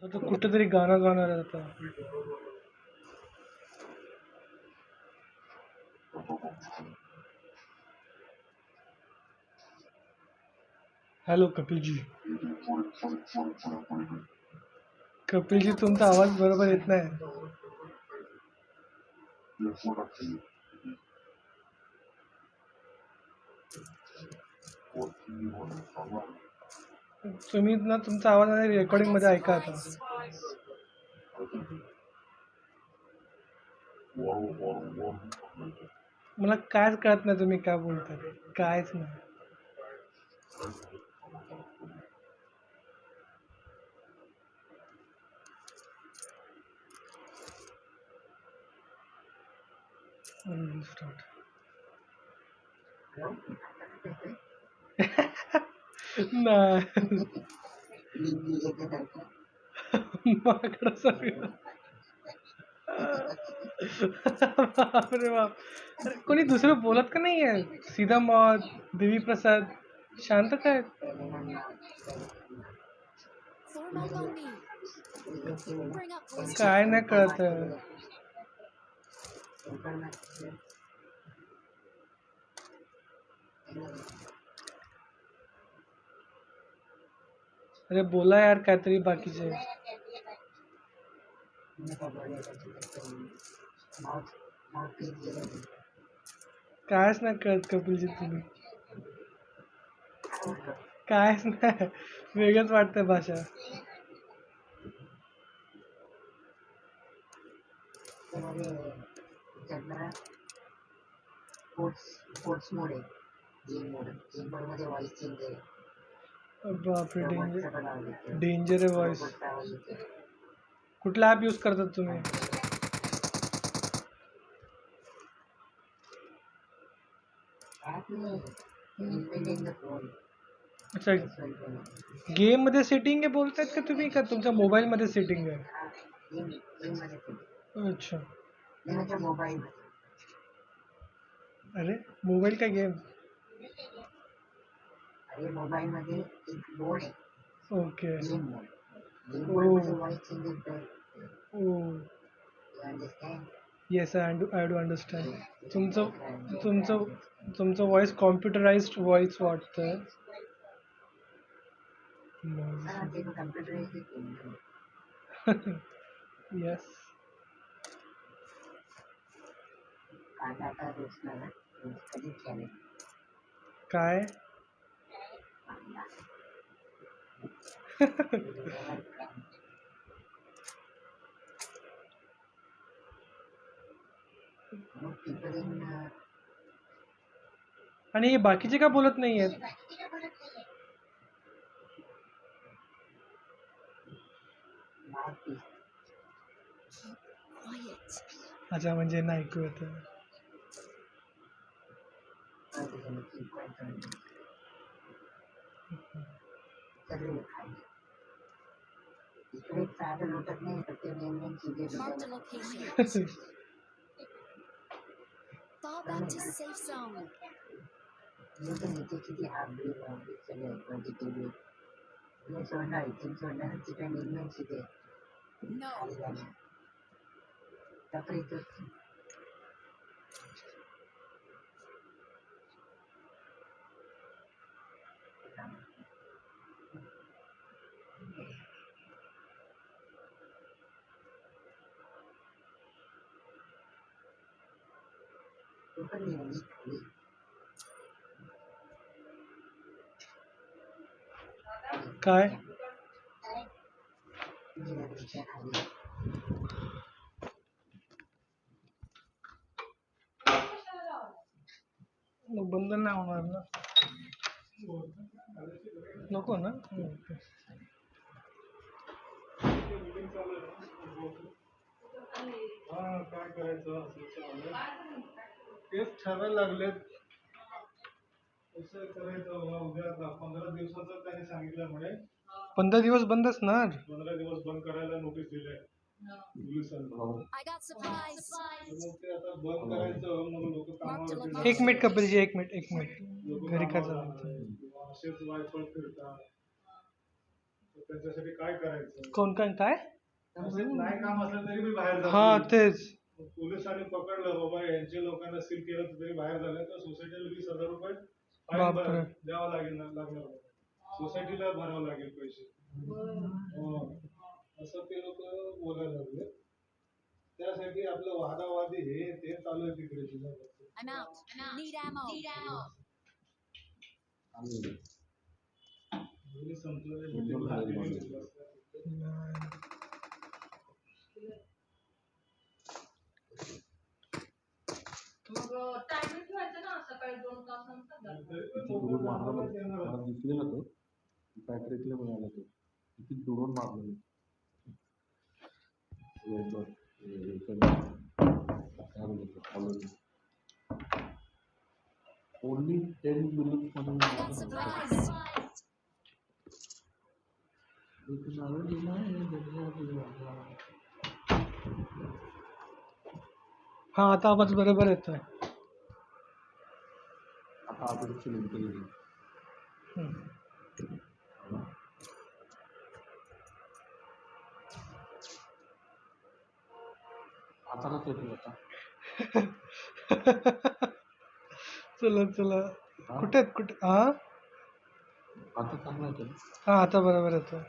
आता कुठेतरी गाणं गाणार आहे आता. हॅलो कपिलजी. कपिलजी तुमचा आवाज बरोबर येत नाही. तुम्ही ना तुमचा आवाज रेकॉर्डिंग मध्ये ऐका आता. मला कायच कळत नाही तुम्ही काय बोलता, कायच नाही. स्टार्ट. नाही माकडं सगळं. बापरे बाप. अरे कोणी दुसरं बोलत का नाही आहे? सीधा मौत, देवी प्रसाद शांत काय? काय नाही कळत. अरे बोला यार काहीतरी बाकीचे. कायच नाही कळत कपिलजी तुम्ही. कायच नाही, वेगळंच वाटतंय भाषा. बापरे डेंजर, डेंजर आहे व्हॉइस. कुठला ॲप यूज करतात तुम्ही? अच्छा, गेम मध्ये सेटिंग आहे बोलतायत का तुम्ही, का तुमच्या मोबाईल मध्ये सेटिंग आहे? अच्छा. अरे मोबाईल का game? Okay. Yes I do understand. तुमचं तुमचं तुमचं व्हॉइस कॉम्प्युटराइज्ड व्हॉइस वाटतं. येस. काय? आणि हे बाकीचे का बोलत नाही आहेत? अच्छा, म्हणजे नाही ऐकू येत. काय? बंद नाही होणार ना? नको ना? ओके. काय करायचं तेच ठरायला लागलेत. कसं करायचं उद्या 15 दिवसाचं त्यांनी सांगितलं म्हणे. 15 दिवस बंद असणार. 15 दिवस बंद करायला नोटीस दिले पोलिसांना. ते आता बंद करायचं मग लोक कामावर. एक मिनिट कपिलजी, एक मिनिट घरी काय चालतं. असेच वायफळ फिरतात. त्यांच्यासाठी काय करायचं, कोण काय काय नाही काम असलं तरी मी बाहेर जातो. हा तेच पोलिसांनी पकडलं बाबा यांच्या लोकांना सील केलं तरी बाहेर झालं तर सोसायटीला 20,000 रुपये द्यावं लागणार. सोसायटीला भरावं लागेल पैसे. असं ते लोक बोलायला लागले. त्यासाठी आपलं वादावादी हे ते चालू आहे तिकडे जिल्ह्यात. टायमिंग ठेवायचं ना सकाळी 2 तास नंतर दिसलेला तो फॅक्टरीतले मिळाला तो किती दुरून मारलं ओनली 10 minutes हा आता आवाज बरोबर येतोय. आता आर्टिफिशियल इंटेलिजन्स आता ना ते आता चला चला कुठे हा आता चांगला येतो. हा आता बरोबर येतोय.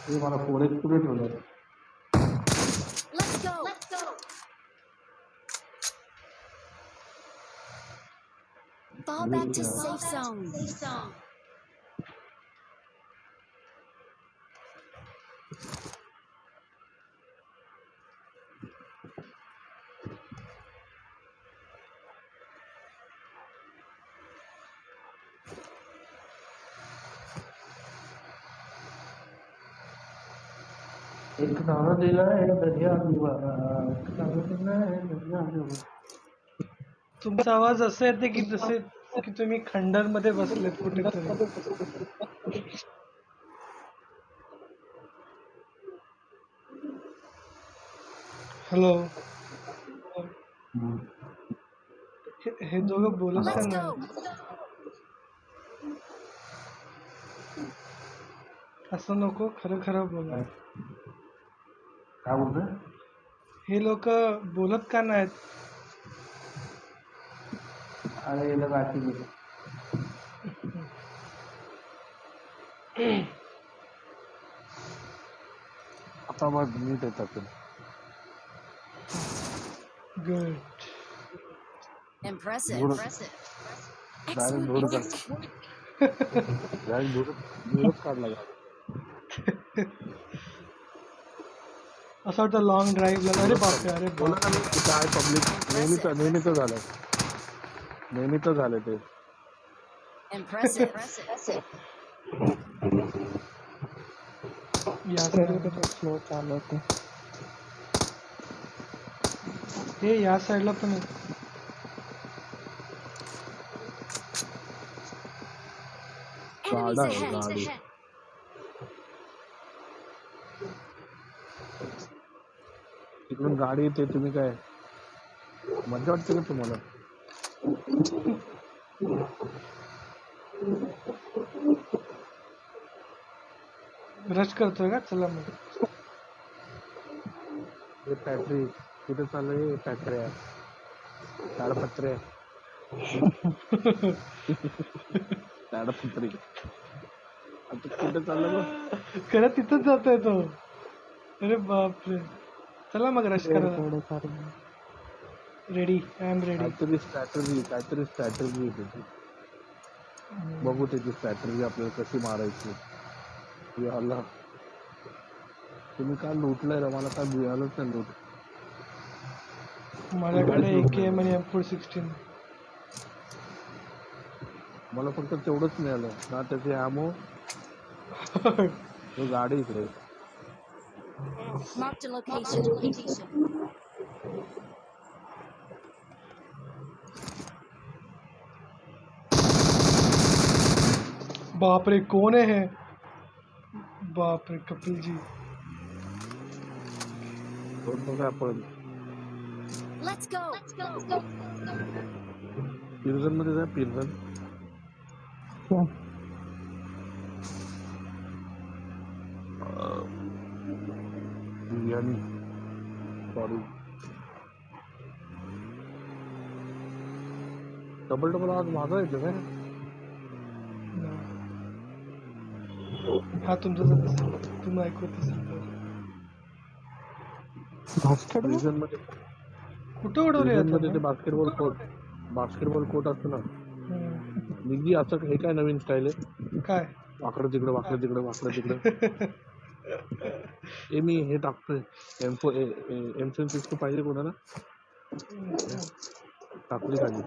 हे मला फोरेक्स कुठे ठेवलं. Fall back to safe zone. एक नारा दिला है दरिया दीवाना, एक नारा दिला है दरिया दीवाना. तुमचा आवाज असं येते की जसे की तुम्ही खंडर मध्ये बसलेत कुठेतरी. हॅलो हे दोघं बोलत Let's नाही. go. असं नको, खरं खरं बोला. काय बोलतोय. हे लोक बोलत का नाहीत. अरे याला बाकी गेलं. आता मग नीट येतात. गुड. Impressive. डायरेक्ट Excellent धूर work. डायरेक्ट धूरच काढला. असं वाटतं लॉंग ड्राईव्ह. अरे बापरे. अरे बोला ना काय पब्लिक नेहमीच झालं ते. Impressive. या साईडला स्लो चालत हे या साईडला पण आहे. Enemies गाडी ahead. तिकडून गाडी येते. तुम्ही काय मजा वाटते का तुम्हाला. रश करतोय का. चला मग. हे फॅक्टरी कुठे चाललंय. फॅक्टरी आहे ताडपत्री ताडपत्री. आता कुठे चाललं मग. खरं तिथंच जातोय तो. अरे बापरे. चला मग रश करा. रेडी. I am ready. काहीतरी स्ट्रॅटर्जी त्याची. बघू त्याची स्ट्रॅटर्जी आपल्याला कशी मारायची. याला तुम्ही काय लुटलंय रे. मला काय मिळालंच नाही लूट. माझ्याकडे AKM आणि M416. मला फक्त तेवढंच मिळालं ना. त्याचे ॲमो गाडी इकडे. Marked a location. बापरे कोण आहे हे. बापरे कपिल जी. आपण Let's go. पिरजन मध्ये जा पिरजन. बिर्याणी सॉरी डबल डबल आज माझा येतो काय हा तुमचं तुम्ही ऐकत असेल. रिजन मध्ये कुठं उडवले रिजन मध्ये ते बास्केटबॉल कोर्ट असतो ना. निघी असं हे काय नवीन स्टाईल आहे. काय वाकडं तिकडं वाकडं तिकडं वाकडं तिकडं. हे मी हे टाकतोय M762 पाहिजे कोणाला टाकली खाली.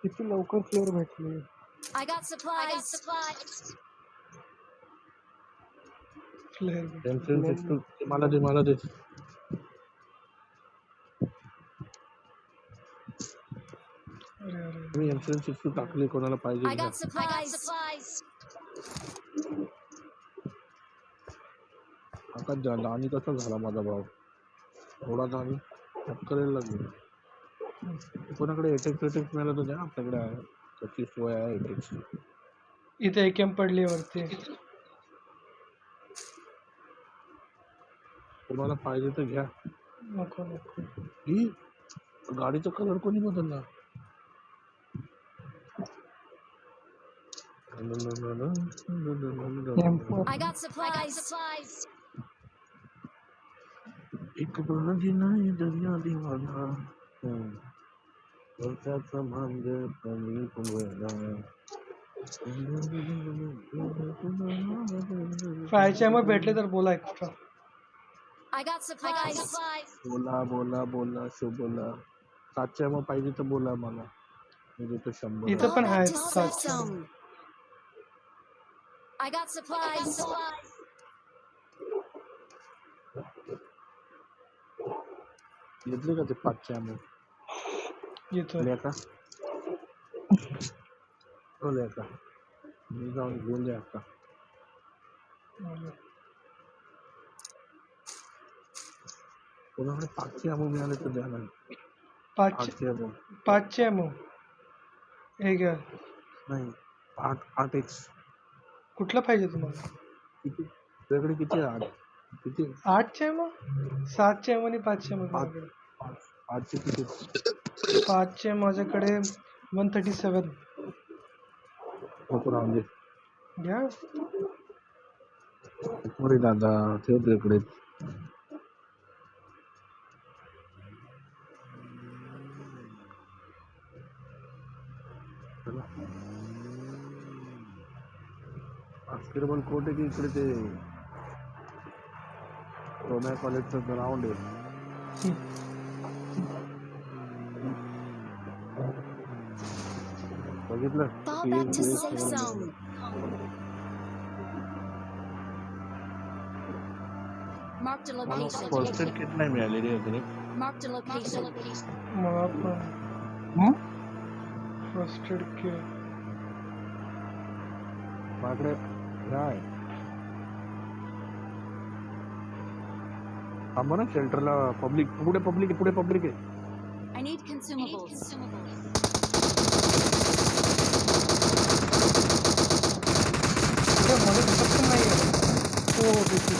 किती लवकर फ्लेअर भेटले. I got supplies. Flare M762 मला दे. मी M762 टाकली कोणाला पाहिजे I got supplies. आकाश झाला आणि कसा झाला माझा भाव थोडा आणि करायला लागलो. कोणाकडे एटेक्स मिळालं तर द्या. आपल्याकडे आहे त्याची सोय आहे एटेक्स. इथे AKM पडली वरती. तुम्हाला पाहिजे तर घ्या. नको ही गाडीचा कलर कोणी बदलला. I got supplies. एक बहादी नाही दर्या दिवाना वर्षाचा भांग कमी कुंभला. फ्रायचे मग भेटले तर बोला एक्स्ट्रा. I got supplies. बोला शुभोला. 700 मग पाहिजे तर बोला मला. म्हणजे तो 100 इथं पण Fall आहे back to safe zone. I got supplies. घेतले का ते 500 मग येतो. लेका मी जाऊन घेऊन द्या आता. कोणाकडे 500 अमो मिळाले तर द्या ना. 500 अमो 500 मग हे घ्या. नाही 8x कुठला पाहिजे तुम्हाला. किती वेगळे किती आहे 8 किती 800 मग 700 आणि 500 मग माझ्याकडे. 8चे किती 500 माझ्याकडे 137 नको राहून दे. घ्या. अरे दादा ठेव इकडे. बास्केटबॉल कोर्ट आहे की इकडे ते रोमॅ कॉलेजचं ग्राउंड आहे. बघितलं Fall back to safe zone. Marked a location. First aid kit नाही मिळाली रे अजून. Marked a location. मला पण फर्स्ट एड किट माझ्याकडे काय थांबा ना शेल्टरला. पुढे पब्लिक आहे. I need consumables. मला दिसत पण नाही आहे. हो दिसत.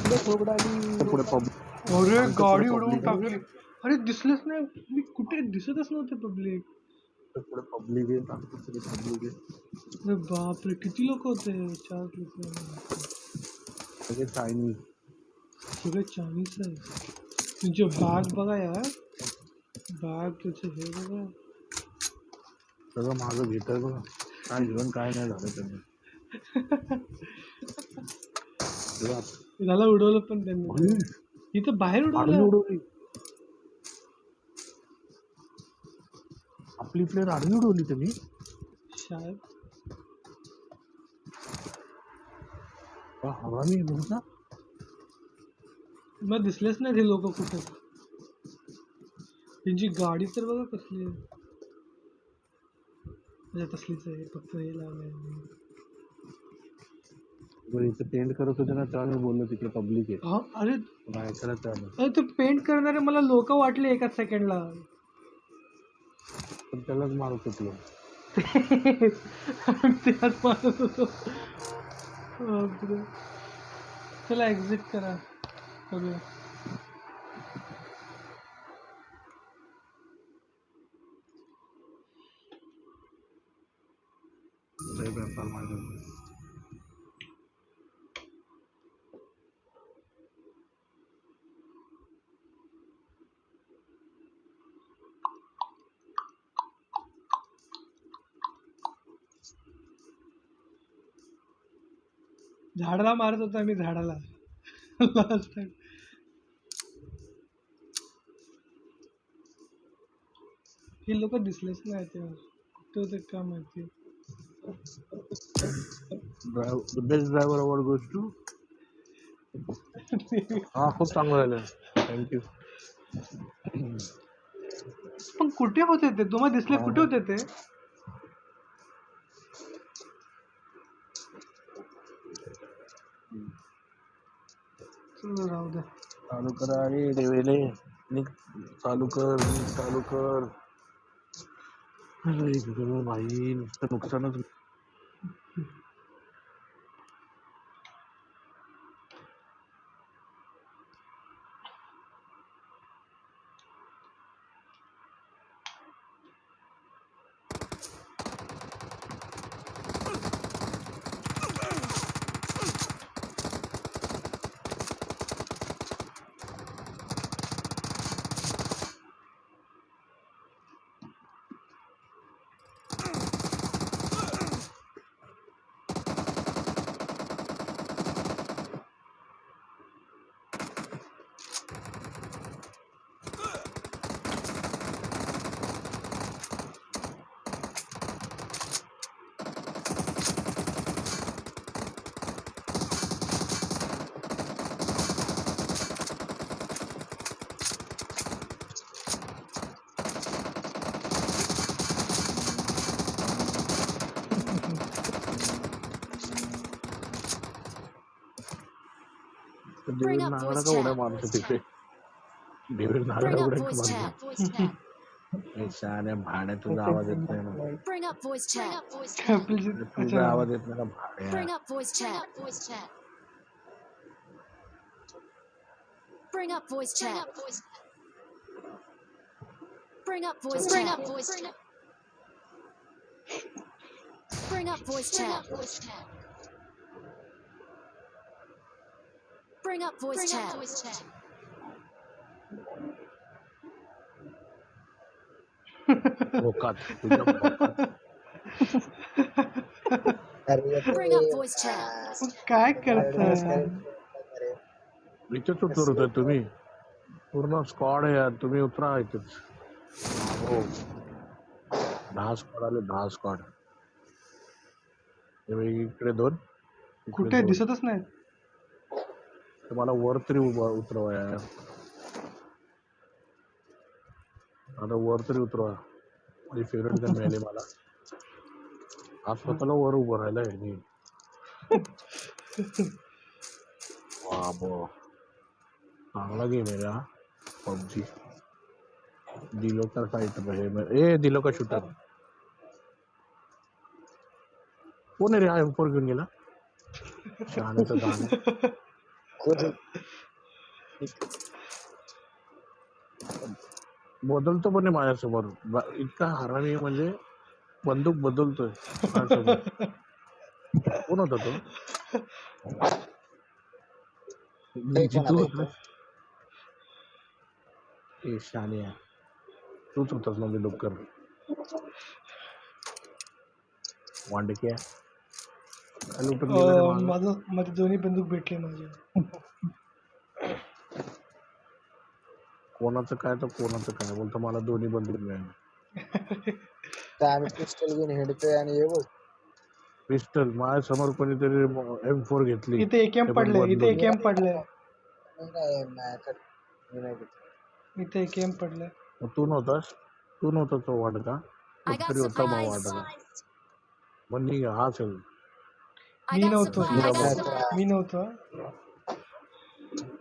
पुढे पब्लिक अरे गाडी उडवून टाकली. अरे दिसलंच नाही. मी कुठे दिसतच नव्हते पब्लिक. पुढे पब्लिक आहे. अरे बापरे किती लोक होते. 4 लोक सगळे चायनीज. सगळे चायनीज आहे. तुझे बॅग बघा यार. बॅग तुझे हे बघा. सगळं माझं घेतोय बघा. काय घेऊन काय नाही झालं त्यांनी. त्याला उडवलं पण त्यांनी. इथं बाहेर उडवलं. उडवली आपली प्लेअर आडवी उडवली तुम्ही. शायद हवा मी तुमचा मग दिसलेच नाही ते लोक कुठे. त्यांची गाडी तर बघा कसली आहे. म्हणजे तसलीच आहे. फक्त हे लावलंय. बरं इथं पेंट करत होते ना तेव्हा मी बोललो तिकडे पब्लिक आहे हा, अरे पण ऐकायला त्याला अरे ते पेंट करणारे मला लोक वाटले एका सेकंडला. पण त्यालाच मारत होतो. त्यात मारत होतो. बापरे. चला एक्झिट करा बघूया. लय बेकार मारत होतो. झाडाला मारत होतो आम्ही झाडाला. Last time. हे लोक दिसलेच नाही तेव्हा. कुठे होते का माहिती. The best driver award goes to. हा खूप चांगलं झालं. थँक्यू. पण कुठे होते ते तुम्हाला दिसले कुठे होते ते. चलो राहू द्या. चालू करा अरे देवेले निक चालू कर निक चालू कर. अरे गं भाई नुसतं नुकसानच. Bring डेव्हिड up नांगडा voice का उड्या chat. मारतो तिथे. डेव्हिड नांगडा Bring up उड्या voice मारतो. chat. शाळ्या भाड्या तुझा आवाज येत नाही ना. Bring up voice chat. Please, तुझा अच्छा. आवाज येत नाही का भाड्या. Bring up voice chat. Bring up voice chat. Bring up voice chat. Bring up voice chat. Bring up voice chat. भोकात तुझ्या भोकात. Bring up voice chat. काय करताय. इथेच उतरत तुम्ही पूर्ण स्क्वॉड आहे यार. तुम्ही उतरा इथेच. हो 10 स्क्वॉड आले 10 स्क्वॉड. इकडे 2 कुठे दिसतच नाही. तुम्हाला वर तरी उतरवा यार. आता वर तरी उतरवा. माझी फेवरेट गन मिळाली मला. आज स्वतःला वर उभं राहिलाय मी. बाबो चांगला गेम आहे रे पबजी. दिलो का फाइटर रहे. ए दिलो का शूटर. कोण आहे रे हा M4 घेऊन गेला. शहाण्याचा दान. बदलतो पण आहे माझ्यासमोर. इतका हरामी म्हणजे बंदूक बदलतोय माझ्यासमोर. कोण होता तो. शानिया तूच होतास म्हणजे डुक्कर. वांडक्या लुटून गेला रे माझं. माझे दोन्ही बंदूक भेटले माझे. कोणाचं काय तर कोणाचं काय बोलतो. मला दोन्ही बंदूक मिळाले. आम्ही पिस्टल घेऊन हिंडतोय आणि हे बघ पिस्टल माझ्या समोर कोणीतरी M4 घेतली. इथे AKM पडलंय. इथे AKM पडलंय. इथे AKM पडलंय. तू नव्हतास. तू नव्हता तो वाडका. I got तरी होता मग supplies. वाडका. मग निघा हा असेल. I got नव्हतो. supplies. मी नव्हतो.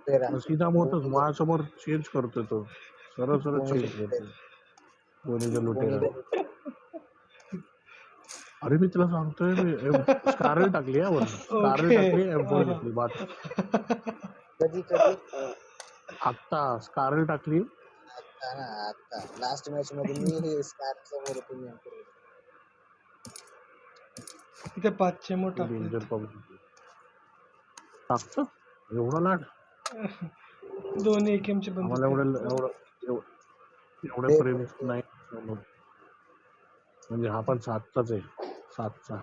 तेरा सीधा मोठच माझ्यासमोर चेंज करतोय तो, सरळ सरळ कोणी चेंज करतोय. कोणीचा कोणी लुटेरा. अरे मी तुला सांगतोय, मी स्कारल टाकली वरून, स्कारल ओके. टाकली, M4 हा. घेतली बात. कधी कधी आत्ता स्कारल टाकली. आता ना आता लास्ट मॅच मध्ये मी हे स्टार समोर तुम्ही इथे 5 चेमो टाकलेत. डेंजर पब्लिक टाकतो एवढा लाट. 2 AKM चे बंदूक आम्हाला आहेत. एवढे प्रेम नाही. म्हणजे हा पण 7चाच आहे, 7चा.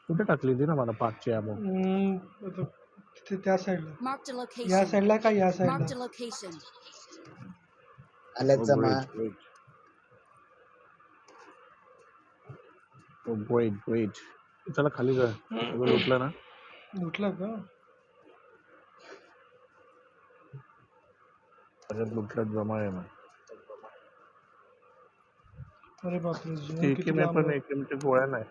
कुठे टाकली ती ना मला 5ची ammo. आता तिथे त्या साईडला, Marked a या location. साईडला का या Marked a साईडला. location. आल्यात जमा वेट चला खाली जा. सगळं लुटलं ना. लुटला का. सगळ्यात लुटल्यात जमा आहे ना. अरे बापरे, झोन किती AKM लांब पण आहे. AKM च्या गोळ्या नाही.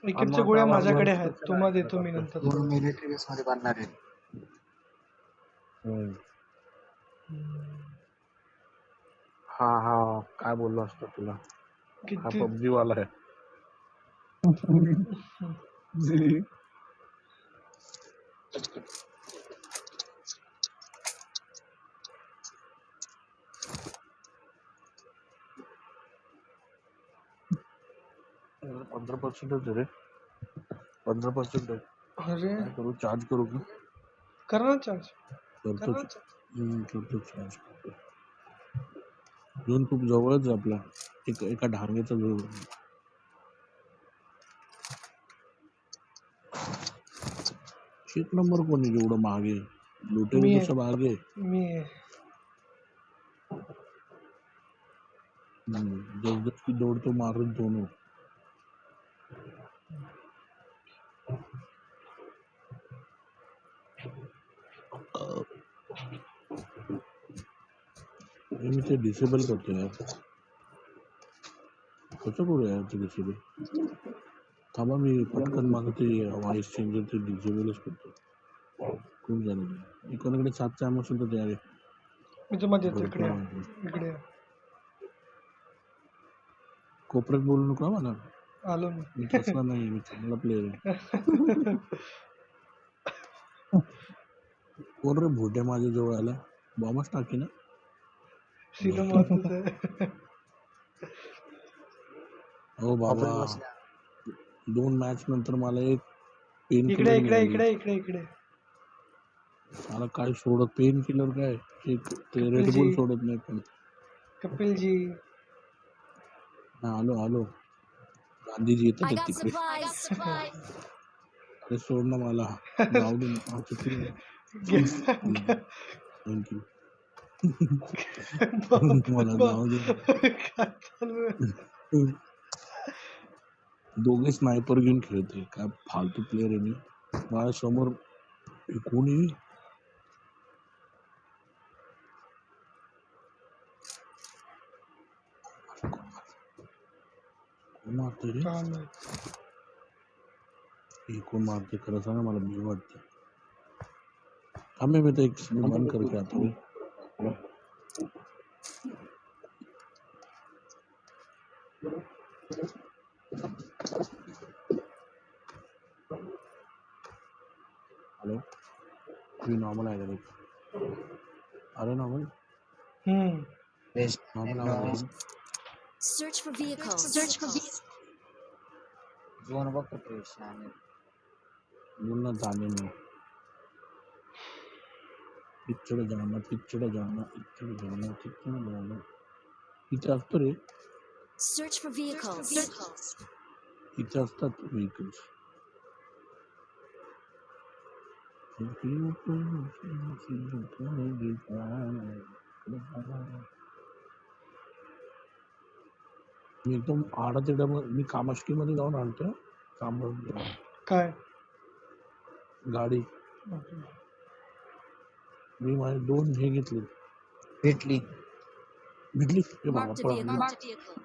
AKM च्या गोळ्या माझ्याकडे आहेत, तुम्हाला देतो मी नंतर. दोन मिलिटरी बेस मध्ये बांधणार आहे. हा हा काय बोललो असतो तुला. हा किती पबजी वाला आहे. पंधरा % रे, 15% आहे. अरे काय करू, चार्ज करू का. करा ना चार्ज. करतो चार्ज. झोन खूप जवळच आहे आपला, एका ढांगेचा जवळ. एक नंबर कोणी एवढं मागे लुटेल कसं मागे. मी जबरदस्ती दौडतो मारून दोनों. मी ते डिसेबल करतो यार. कसं करू यार ते डिसेबल. थांबा मी पटकन माझं ते व्हॉइस चेंजर ते डिसेबलच करतो. खूप झालं. एकोणाकडे 7चा ammo असेल तर तयार आहे. मी तुम्हाला देतो. इकडे या. इकडे या. कोपऱ्यात बोलू नका मला. आलो मी तसला नाही, मी चांगला प्लेअर आहे. कोण रे भोट्या माझ्या जवळ आला. बॉम्बच टाकी ना. सीधा मारतोच आहे. हो बाबा, 2 मॅच नंतर मला एक पेन इकडे किलर इकडे मिळाली. इकडे इकडे इकडे मला काय सोडत, पेन किलर काय एक ते रेड बुल सोडत नाही. पण कपिलजी आलो आलो. गांधीजी I येतात got तिकडे. supplies. अरे सोड ना मला. जाऊ दे ना. थँक्यू. मला जाऊ दे. काय चालू आहे? दोघे स्नायपर घेऊन खेळते. काय फालतू प्लेअर आहे मी. माझ्या समोर कोणी मारते रे. काय नाही. कोण मारते खरं सांगा, मला भीती वाटते. थांबे मी तर एक बंद करके आता हूँ. हेलो, ये नॉर्मल आएगा देख. अरे नॉर्मल नॉर्मल आवाज. Search for vehicles. जोन बघ कुठे शाने. बोल ना जाने में. इच्छड़ जाना इच्छड़ जाना इच्छड़ जाना इच्छड़ जाना. इथे असतो रे. Search for vehicles. इथे असतात व्हेकल्स. मी एकदम आडातेडा मी कामाष्टी मध्ये जाऊन आणतो. काय गाडी मी माझे 2 हे घेतले. भेटली भेटली हे बघा. Marked a vehicle. Marked a vehicle.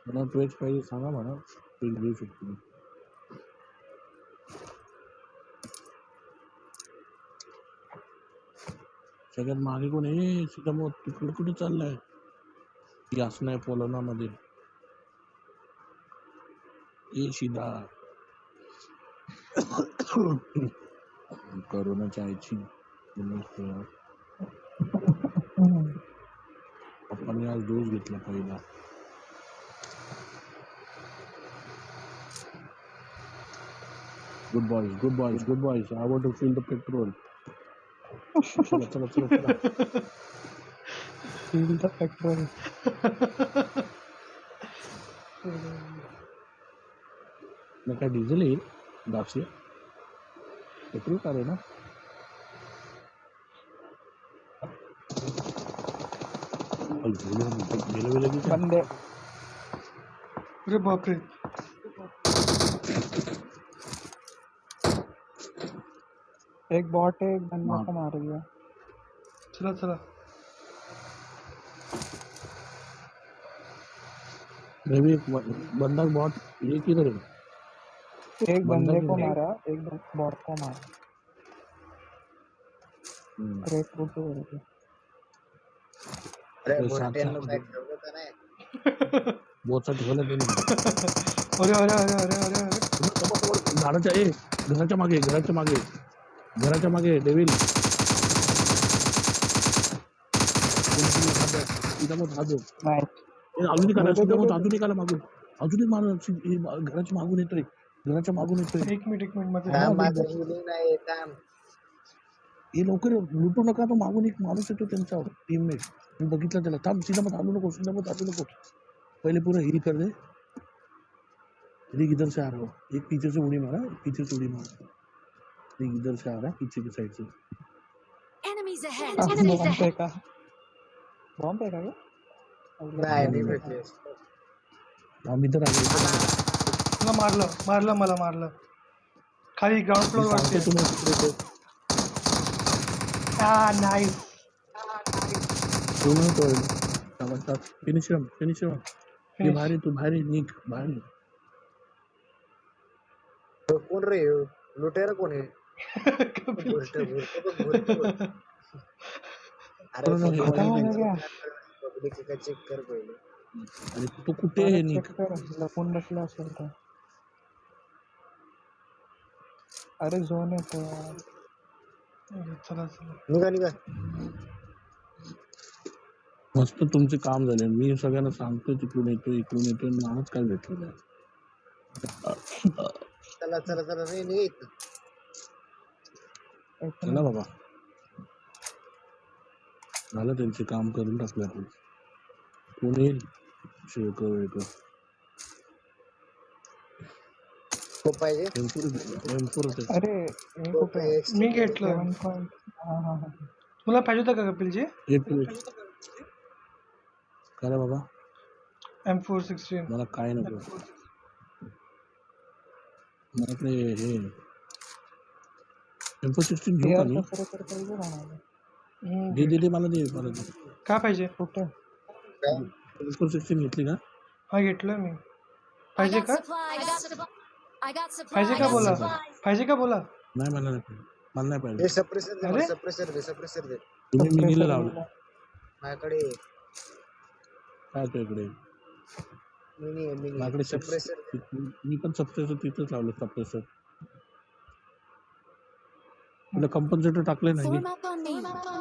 मला ट्वेच पाहिजे सांगा, मला ट्वेच घेऊ शकतो मी. सगळ्यात मागे कोण आहे? सीधा मग तिकडे कुठे चाललाय? यास नाही पोलना मध्ये ए सीधा करोनाच्या आईची पप्पांनी आज डोस घेतला पहिला. Good boys good boys good boys. I want to feel the petrol. चला चला चला चला. Feel the petrol. मग काय डिझेल येईल दाक्षी? पेट्रोल कार आहे ना? बंदे. अरे बापरे. एक बॉट है, एक बंदा को मार दिया. चला चला. मेरी एक बंदा बॉट ये किधर है? एक बंदा बंदे भी को है. मारा, एक बॉट को मारा. रेड फूट हो रही थी. अरे तो मोठ्यांना सात- काय ठेवलं का नाही? बोचा ठेवला त्यांनी. अरे अरे अरे अरे अरे अरे. झाडाच्या ए घराच्या मागे घराच्या मागे घराच्या मागे डेविल. नाही. अजून एक आला सीधा मग अजून एक आला मागून. अजून एक माणूस घराच्या मागून येतोय. घराच्या मागून येतोय. एक मिनिट माझं थांब, माझं healing नाही थांब. हे लवकर लुटू नका. तो मागून एक माणूस येतो त्यांच्यावर टीममेट. मी बघितलं त्याला. थांब सीधा मत आलू नको. सीधा मत आलू नको. पहले पूरा हील कर दे. इधर से आ रहा हो. एक पीछे से उड़ी मारा. पीछे से उड़ी मारा. इधर से आ रहा है पीछे की साइड से. Enemies ahead! बॉम्ब फेंका. बॉम्ब फेंका क्या? नाही नाही भेटले. हम इधर आ गए. मला मारलं मला मारलं. खाली ग्राउंड फ्लोर सांगतो वरती. तुम्ही तिकडे ते. नाही. फिनिश ये बाहेर आहे, तू बाहेर आहे, निघ बाहेर आहे. कोण रे लुटेरा कोण आहे? अरे पब्लिक का चेक कर पहिले. अरे तू कुठे आहे निघ. चेक कर, लपून बसला असेल तर. अरे झोन येतो यार. चला चला. निघा निघा. मस्त तुमचे काम झाले. मी सगळ्यांना सांगतो तिकडून येतो नाच काय भेटलं नाही. चला चला चला नाही निघा इथं. चला बाबा झालं त्यांचे काम करून टाकले आपण. कोण येईल शेवक वेळक खूप पाहिजे. M4 अरे हे कुठे? मी घेतलं. 7 हा हा हा. तुला पाहिजे होतं का कपिलजी? काय रे बाबा? M416. मला काय नको. मला हे M416 घेऊ का मी? दे मला दे. काय पाहिजे? कुठे? M416 घेतली का? हा घेतलं मी. I पाहिजे got का? supplies! I got पाहिजे का बोला? supplies! पाहिजे का बोला? नाही मला नाही पाहिजे. हे सप्रेसर दे. अरे? सप्रेसर दे. तुम्ही मिनीला लावलं माझ्याकडे काय तुझ्याकडे? मिनी माझ्याकडे सप्रेसर. मी पण सप्रेसर तिथंच लावलं. सप्रेसर तुला कंपन्सेटर टाकले नाही. Form up on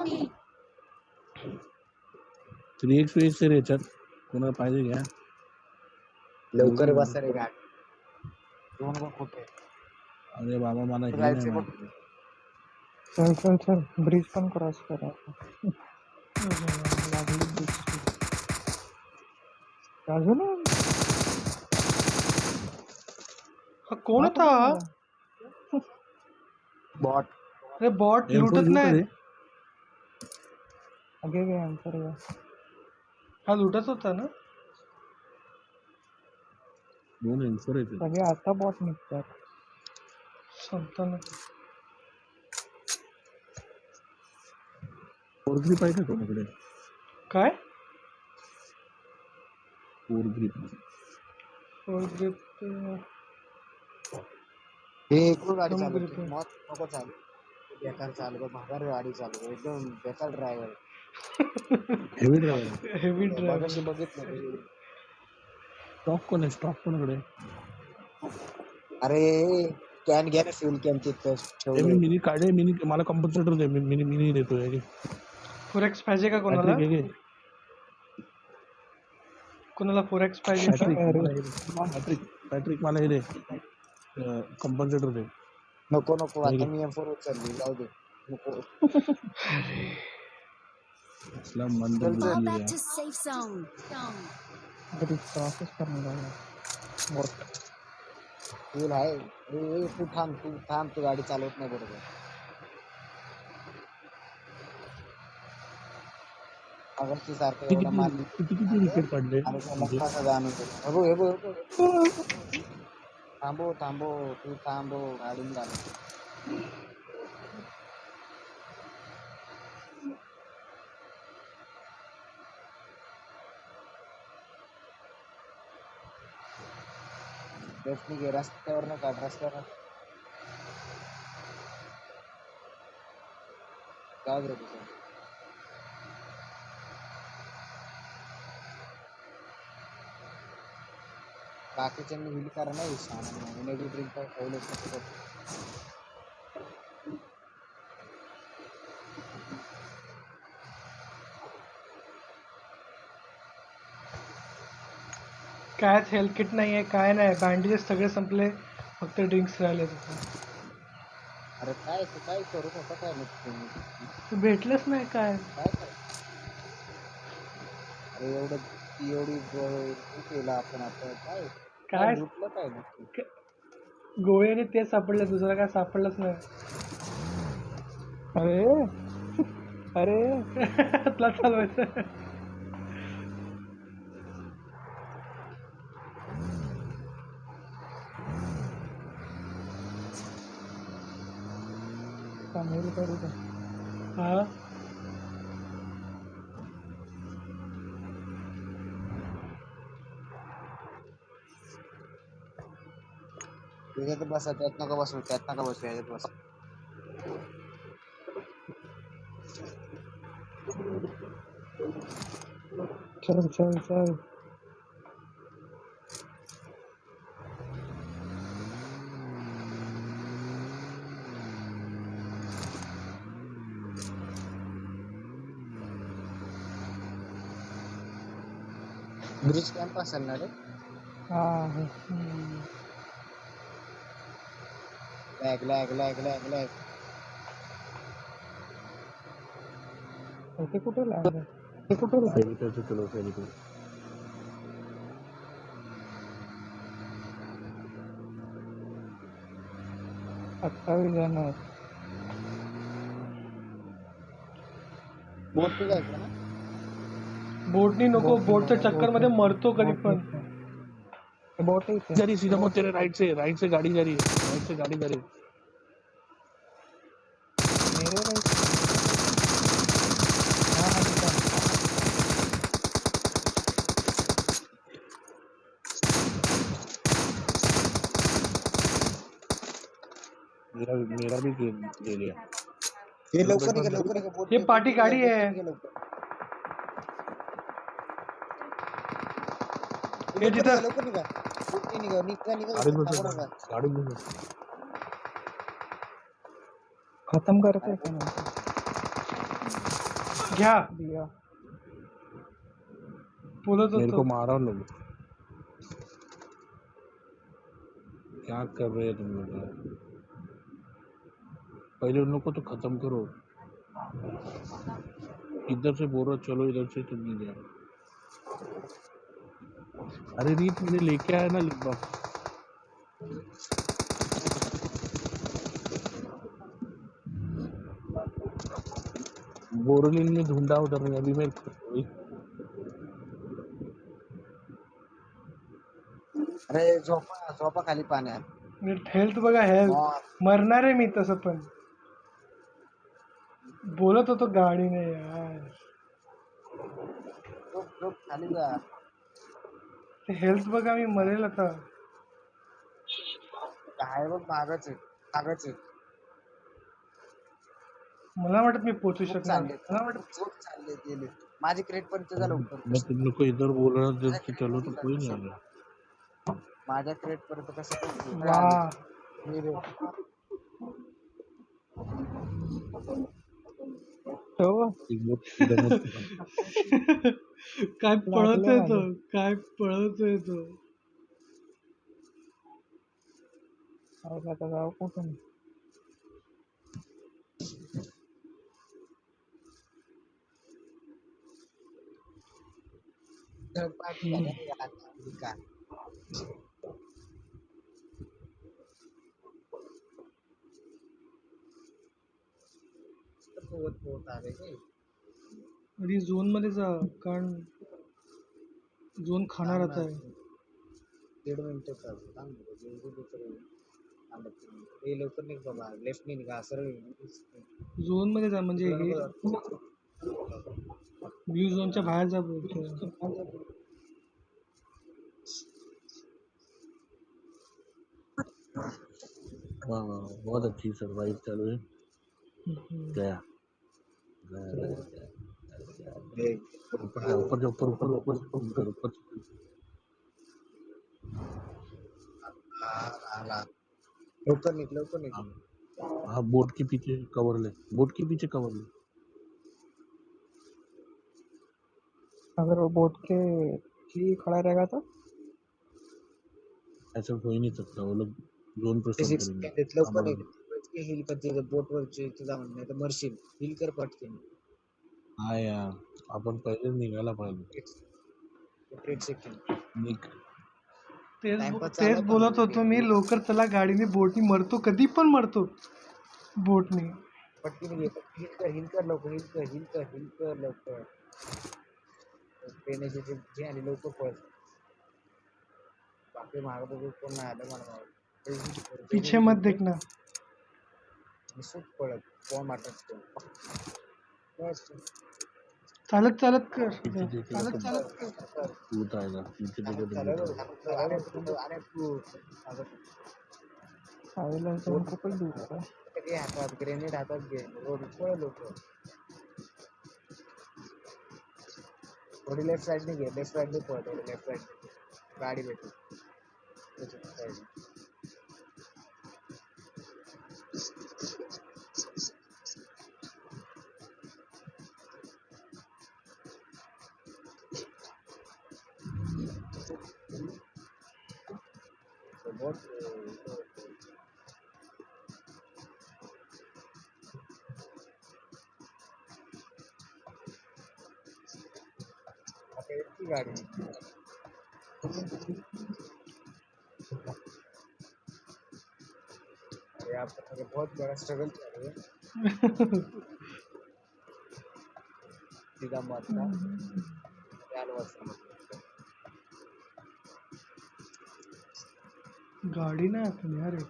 me! 3x रे याच्यात कोणाला पाहिजे घ्या. लवकर बसा रे गाड. दोन बघ कुठे. अरे बाबा मला हे जायचं नाही बघ. माहिती. चल ब्रिज पण क्रॉस करा. लागली bridge. अजून हा कोण होता? बॉट. अरे बॉट M4 लुटत घेऊ का नाही. रे? आगे गए आंसर या. हा लुटत होता ना. 2 M4 येते. सगळे आता बॉट निघतात. संपताना. 4 ग्रिप आहे का कोणाकडे? काय? 4 ग्रिप. हे इकडून गाडी दोन चालू grip आहे. मत नको चालू. बेकार चालू भागार गाडी चालू एकदम बेकार ड्रायव्हर. Heavy driver. हेवी मगाशी ड्रायव्हर. बघितलं. स्टॉप कोण आहे? स्टॉप कोणाकडे? अरे कॅन घ्या ना, फ्युल कॅन तिथं मी ठेवलंय. मिनी काढे. मिनी मला कंपल्सेटर दे. मिनी मिनी देतोय. फोरेक्स पाहिजे का कोणाला? पॅट्रिक हे घे. कोणाला फोरेक्स पाहिजे का? पॅट्रिक मला हे दे. पॅट्रिक मला हे दे. कंपल्सेटर दे. नको नको, हे आता घे. मी M4 उचलली, जाऊ दे. नको. असला मंद चल चल. Fall बुद्धी back आहे. to safe zone. अरे क्रॉसच करने लगा बोट. फ्युल आहे. ए, तू थांब, तू गाडी चालवत नाही बरोबर. अगरची सारखं किती एवढा मार किती किती विकेट काढले आणि त्या म्हणजे? लग्नाचं गाणं होतं. हे बघ. थांबव, तू थांबव, गाडी चालव. लेफ्ट घे, रस्त्यावर न काढ, रस्त्यावर काय बरं तुझं. बाकीच्यांनी हिल करा नाही सांग, एनर्जी ड्रिंक ठेवलं कसं. कायच हेल्थ किट नाही आहे, काय नाही. बँडेजेस सगळे संपले, फक्त ड्रिंक्स राहिले. अरे काय तू काय करत होता काय नक्की? तू भेटलंच नाही काय. काय कर. अरे एवढी हे केलं आपण आता काय काय काय लुटलं काय नक्की? गोळ्याने ते सापडलं, दुसरं काय सापडलंच नाही. अरे अरे तुला चालवायचं. मेल करू दे. हा त्याच्यात बसा, त्यात नका बसू, याच्यात बस. चल चल चल. ब्रिज कॅम्प असेल ना रे. हा आहे. लॅग. इथे कुठे लँड आहे? हेलिकॉप्टर चलवतो हेलिकॉप्टर. अठ्ठावीस जण आहेत. बोट जायचं ना. बोटनी नको, बोटच्या चक्कर मध्ये मरतो कधी पण. बोट है इथे. जरी सीधा मत तेरे राइट से गाड़ी जा रही है. राइट से गाड़ी जा रही है. मेरे राइट. हाँ इधर. मेरा भी ले लिया. हे लवकर निघा बोट. हे पाठी गाडी आहे. हे तिथं लवकर निघा. बोट निघा. गाड़ी में थांबू नका. गाड़ी में खत्म करते हैं ना. घ्या, दिया. बोलत मेरे को होतो. मारा लोग. क्या कर रहे हैं तुम लोग? पहले उन लोग को तो खत्म करो. इधर से बोल रहा चलो, इधर से तुम नहीं जा. अरे रीत मैंने लेके आया ना लिब्बा. बोरोलिन में ढूंढा उधर में अभी मैं. अरे झोपा खाली पाण्यात. हेल्थ बघा, हेल्थ. मरणार आहे मी तसं पण. बोलत होतो गाडीने यार. झोप खाली जा. हेल्थ बघा, मी मरेल आता. काय बघ मागच आहे. मला वाटत मी पोहोचू खूप शकणार. चालले मला वाटत खूप चालले गेले माझी क्रेट पर्यंत जा लवकर मैं तुम लोग को इधर बोल रहा था माझ्या कि क्रेट चलो तो मध्ये कोई जा नहीं आ कसं रहा। माझ्या क्रेट पर्यंत कसं पण ये. वा आले मी रे तो एक बोट इधर मत काय लागले पळतोय तो, माझे. काय पळतोय तो. आता जाऊ कुठून? थर्ड पार्टी झाल्या ना या का पोहत पोहत आले रे आणि झोन मध्ये जा, कारण झोन खाणार थांब ना आता आहे. 1.5 मिनिटं चालतो थांब ना जेवढी दुसरं थांबत नाही. हे लवकर निघ बाबा लेफ्ट नाही निघा सरळ झोन मध्ये जा, म्हणजे इकडं हे नको ब्ल्यू झोनच्या बाहेर जा बोलतोय. वाह वाह बहुत अच्छी सरवाइव चालू है। गया गया गया गया हे ऊपर जा ऊपर जा ऊपर ऊपर ऊपर ऊपर ऊपर आला लवकर निघ हाँ बोट के पीछे कवर ले, बोट के पीछे कवर ले। अगर वो बोट के ही खड़ा रहेगा तो ऐसा हो ही नहीं सकता, वो लोग जोन पर सब 36 करेंगे सेकंड लवकर हमारा। निघ हिल कर तिथं बोट वरची जाऊन नाही तर मरशील हिल कर पटकन हाँ यार आपण पहिले निघायला पाहिजे। 8 सेकंड निघ टाइमपास तेच चालू बोलत होतो मी, लवकर चला गाडीने. बोटनी मरतो, कधी पण मरतो बोटनी. पटकन घे हिल कर लवकर हिल कर लवकर ट्रेनचे जे आले लवकर पळ बाकी मागं बघू कोण नाही आलं मला पीछे मत देखना. सुट पळत कोण वाटत बस चालत चालत कर, पीछे देखेगा चालत तो चालत कर. भूत आएगा, पीछे देखो तो भूत आएगा। अरे तू सायलेंस झोन खूपच दूर आहे. घे हातात ग्रेनेड हातात घे रोड पळ लवकर थोडी लेफ्ट साइडने घे लेफ्ट साइडने पळ थोडी लेफ्ट साइड गाडी भेटेल बहुत की गाड़ी अरे आपका तो बहुत बड़ा स्ट्रगल चल रहा है सीधा मारता गाडी नाही आपण यार एक.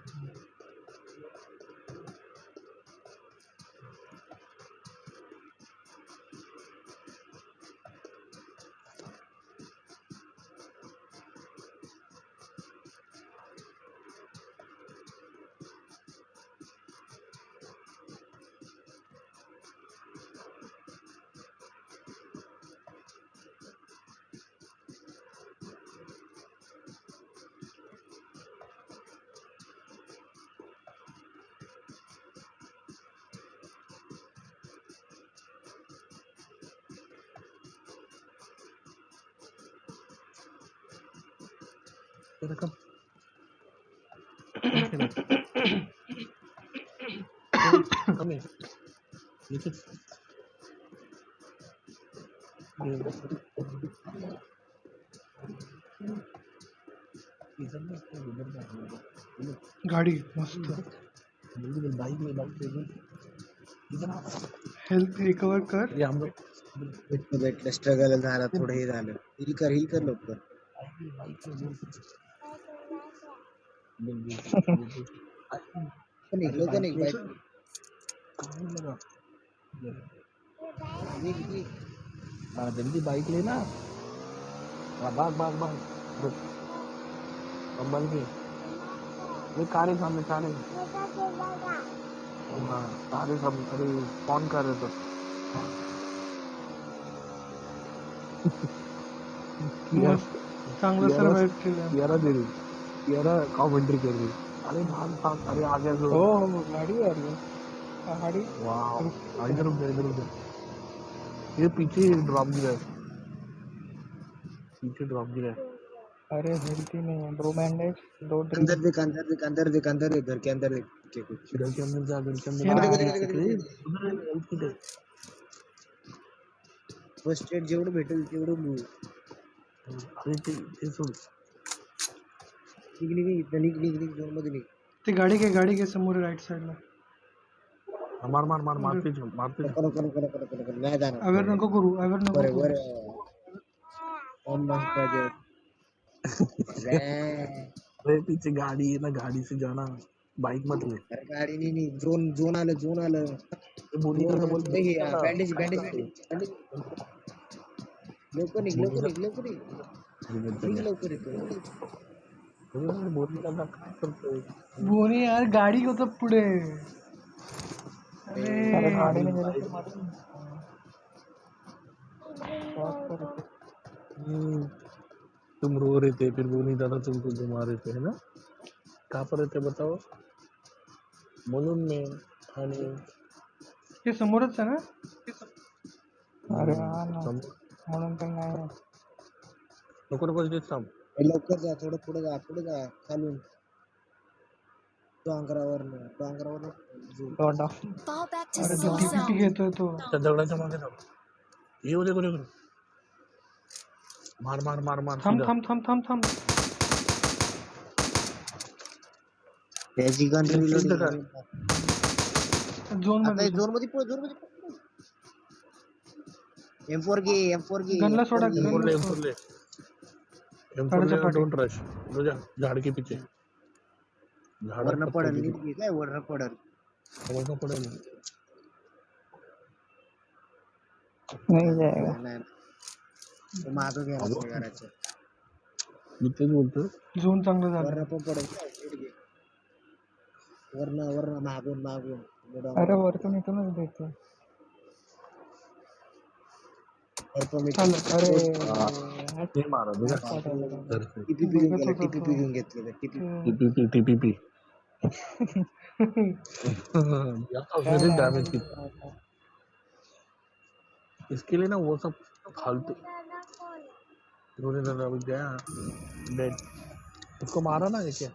तेरा कब कम है नीचे गाडी मस्त. बाइक में हेल्थ रिकवर कर. ये हम लोग भेटलं स्ट्रगल झाला थोडं हे झालं हिल कर लवकर निघलो का नाही बाईक हाँ जल्दी बाइक लेना। हाँ भाग भाग भाग कंबल के ये कार है सामने कार है हाँ, सारे सब अरे कौन कर रहे थे किया मस्त चांगलं कियारा सर्वाइव्ह केलं. कियारा दे रही कियारा कमेंट्री कर रही अरे भाग भाग अरे आ गया जो हो हो गाड़ी आ रही है गाड़ी वाह रुक इधर उधर ये पीछे ड्रॉप गिरा है पीछे ड्रॉप गिरा है अरे हेल्थ ही नहीं है 2 बैंडेज 2 अंदर ड्रिंक देख अंदर देख अंदर देख अंदर देख घर के अंदर देख के कुछ घर के अंदर जा घर के अंदर ये जा ना देखो देखो देखो ए, देखो उधर है, हेल्थ किट है फर्स्ट एड जेवढं भेटेल तेवढं घेऊ. अरे ते सोड निघ झोन मध्ये निघ. ती गाडी घे समोर राईट साईडला. मारते चल नको नाही जाणार अवेअर नको करू बरं ओम नमः शिवाय. अरे पीछे गाड़ी है ना गाड़ी से जाना बाइक मत ले अरे गाडी नाही झोन आलं ये बोनी का बोल बँडेज लवकर निघ लवकर येतो. बोनी का काय करतोय बोनी यार गाडी होतं पुढे. अरे अरे गाड़ी में जरा से मारो शॉट करके तुम रो रहे थे फिर बोनी दादा तुमको घुमा रहे थे है ना कहाँ पर रहते बताओ म्हणून में आणि हे समोरच आहे ना. अरे हा ना समोर म्हणून तर नाही नको तेच थांब लवकर जा थोडं पुढे जा खालून डोंगरावर डॉट Fall back to अरे तो safe टीपीपी zone. घेतोय तो. त्या दगडाच्या मागे थांब ये देखो मार थांब. त्याची गन इथं का? झोन आता मध्ये झोन मध्ये पळ M4 घे गनला सोडा, M4 गाडीच्या ले पाठी. डोंट रश रुक जा झाड़ के पीछे वरनं पडल नीट घे काय वरनं पडल. समझना पड़ेगा नहीं जाएगा नाही मागं घ्या घराचं मी तेच बोलतो झोन चांगलं झालं. वरनं पण पडल काय नीट घे. वरनं मागून अरे वरतून इथूनच देते चालेल. अरे ते मारा बघा spot आला का? तर से टीपीपी घेऊन घेतलेलं टीपी टीपीपी या काय डैमेज damage की दिला होता. इसके लिए ना वो सब फालतू इन्होंने ना अभी गया डेड उसको मारा ना क्या